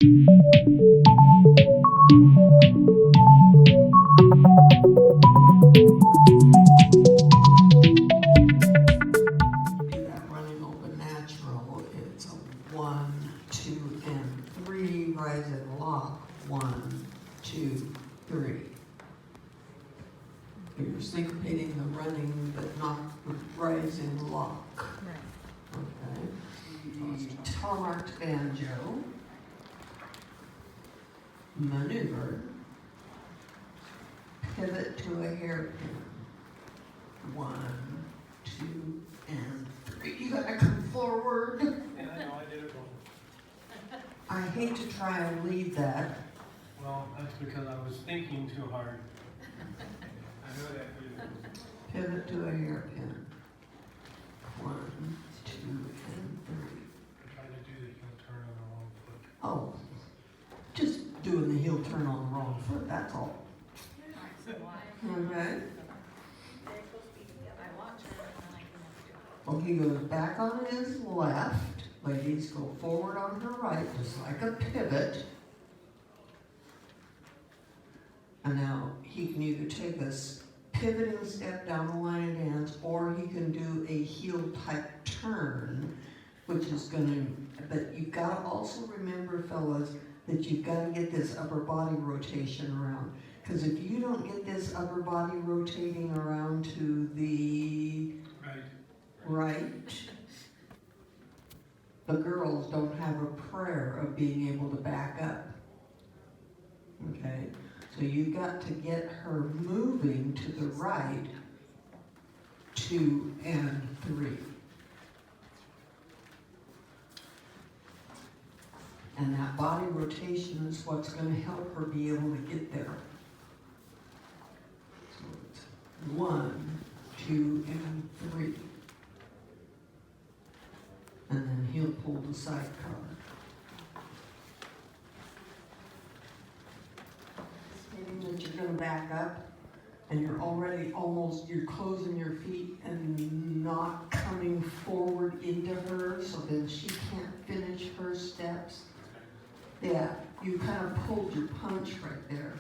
that running open natural, it's a 1, 2, and 3, rise and lock, 1, 2, 3. You're syncopating the running, but not rise and lock. Right. Okay. Telemarked banjo, maneuver, pivot to a hairpin. 1, 2, and 3. You gotta come forward. Yeah, I know, I did it wrong. I hate to try and lead that. Well, that's because I was thinking too hard. I know that feeling. Pivot to a hairpin. 1, 2, and 3. I tried to do the heel turn on the wrong foot. Oh, just doing the heel turn on the wrong foot, that's all. Okay? Well, he goes back on his left, ladies go forward on her right, just like a pivot. And now he can either take a pivoting step down the line of dance, or he can do a heel type turn, which is gonna, but you've gotta also remember, fellas, that you've gotta get this upper body rotation around. Because if you don't get this upper body rotating around to the right, the girls don't have a prayer of being able to back up. Okay? So you've got to get her moving to the right, 2 and 3. And that body rotation is what's going to help her be able to get there. So it's 1, 2, and 3. And then he'll pull the sidecar. Stating that you're going to back up, and you're already you're closing your feet and not coming forward into her, so then she can't finish her steps. Yeah, you kind of pulled your punch right there.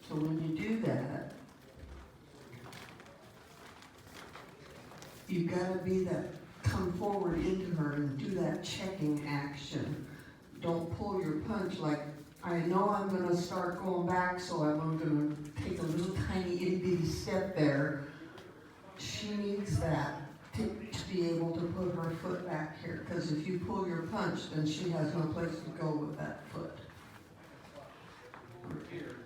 So when you do that, you've got to be that, come forward into her and do that checking action. Don't pull your punch like, I know I'm going to start going back, so I'm going to take a little tiny itty bitty step there. She needs that to be able to put her foot back here, because if you pull your punch, then she has no place to go with that foot. Over here,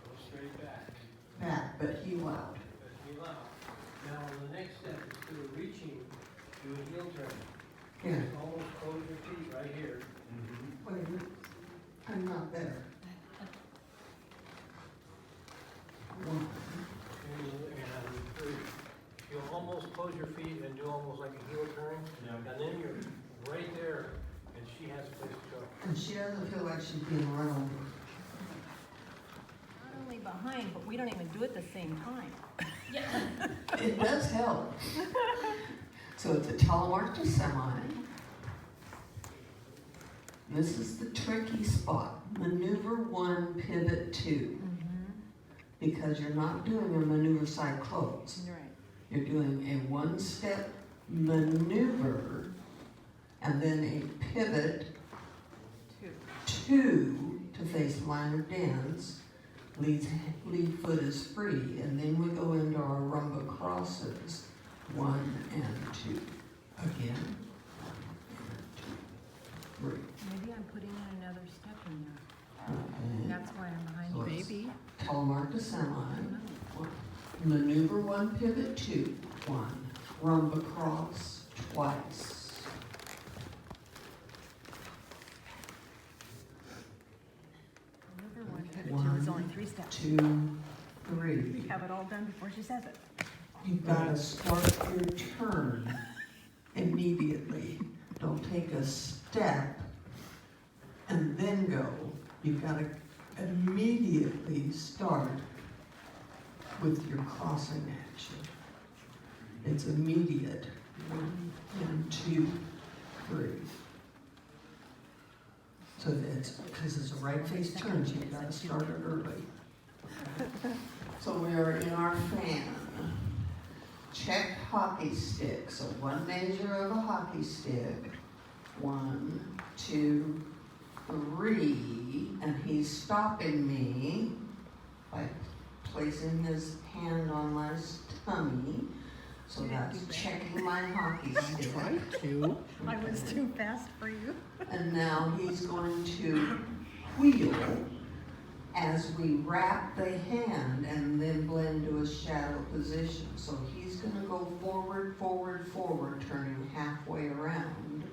go straight back. Back, but heel out. But heel out. Now, the next step, instead of reaching, do a heel turn. Yeah. Almost close your feet right here. Wait a minute. I'm not there. 1. And 3. You'll almost close your feet and do almost like a heel turn. Yeah. And then you're right there, and she has a place to go. And she doesn't feel like she's being run over. Not only behind, but we don't even do it at the same time. It does help. So it's a telemark to semi. This is the tricky spot. Maneuver 1, pivot 2. Because you're not doing a maneuver side close. Right. You're doing a 1-step maneuver and then a pivot 2 to face line of dance. Lead foot is free, and then we go into our rumba crosses. 1 and 2. Again. 1 and 2. 3. Maybe I'm putting in another step in there. Okay. That's why I'm behind So you. it's Maybe. telemark to semi. Maneuver 1, pivot 2. 1. Rumba cross twice. Maneuver 1, pivot 2 is only 3 steps. 2, 3. We have it all done before she says it. You've got to start your turn immediately. Don't take a step and then go. You've got to immediately start with your crossing action. It's immediate. 1 and 2, 3. So because it's a right face turn, so you gotta start it early. So we are in our fan. Check hockey stick, so one measure of a hockey stick. 1, 2, 3, and he's stopping me by placing his hand on my tummy. So that's checking my hockey stick. I was too fast for you. And now he's going to wheel as we wrap the hand and then blend to a shadow position. So he's gonna go forward, forward, forward, turning halfway around.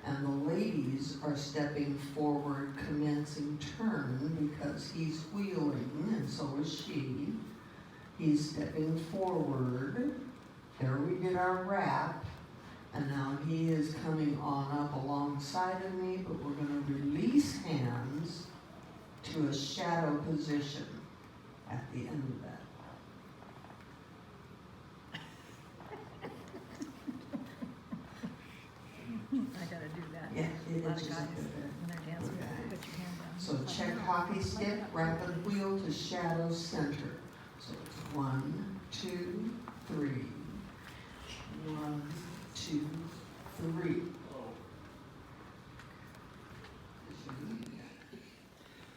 And the ladies are stepping forward, commencing turn, because he's wheeling, and so is she. He's stepping forward. There we get our wrap. And now he is coming on up alongside of me, but we're gonna release hands to a shadow position at the end of that. I gotta do that. Yeah, A lot it's of just guys, good. when they're dancing, Okay. put your hand down. So check hockey stick, rapid wheel to shadow center. So it's 1, 2, 3. 1, 2, 3.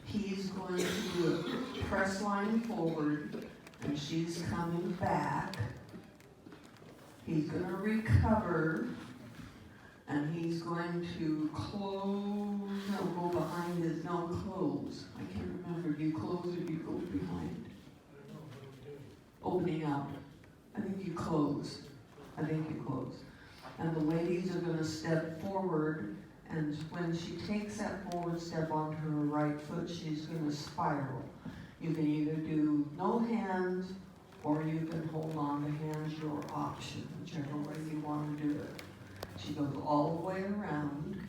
He's going to do a press line forward, and she's coming back. He's gonna recover, and he's going to go behind his, no, close. I can't remember, do you close or do you go behind? Opening out. I think you close. And the ladies are gonna step forward, and when she takes that forward step onto her right foot, she's gonna spiral. You can either do no hands, or you can hold on to hands, your option, whichever way you wanna do it. She goes all the way around,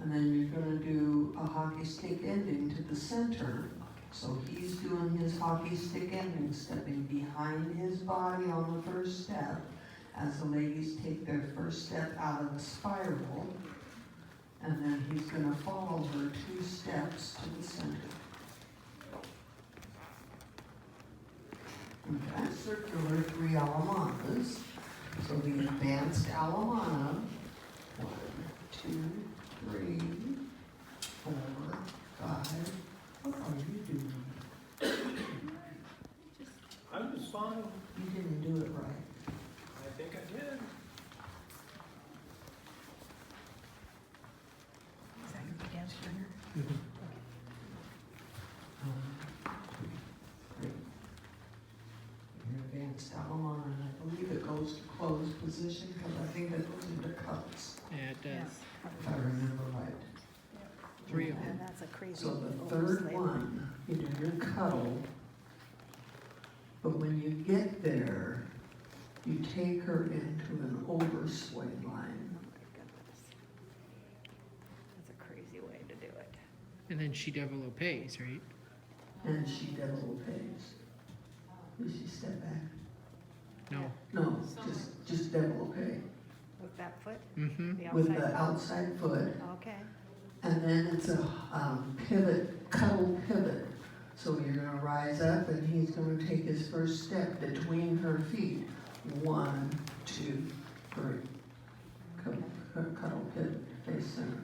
and then you're gonna do a hockey stick ending to the center. So he's doing his hockey stick ending, stepping behind his body on the first step, as the ladies take their first step out of the spiral, and then he's gonna follow her 2 steps to the center. Okay, circular 3 Alemanas. So the advanced Alemana, 1, 2, 3, 4, 5. What are you doing? I'm just fine. You didn't do it right. I think I did. Is that your dance partner? Your advanced Alemana, and I believe it goes to closed position, because I think it goes into cups, Yeah, it does. if I remember right. 3 of And them. that's a crazy. So the third Oversway. one, you do your cuddle, but when you get there, you take her into an oversway line. Oh my goodness. That's a crazy way to do it. And then she Develope, right? And she develops. Does she step back? No. No, just develope. With that foot? Mm-hmm. The With outside the foot? outside foot, Okay. and then it's a pivot, cuddle pivot. So you're gonna rise up, and he's gonna take his first step between her feet. 1, 2, 3. Cuddle pivot, face center.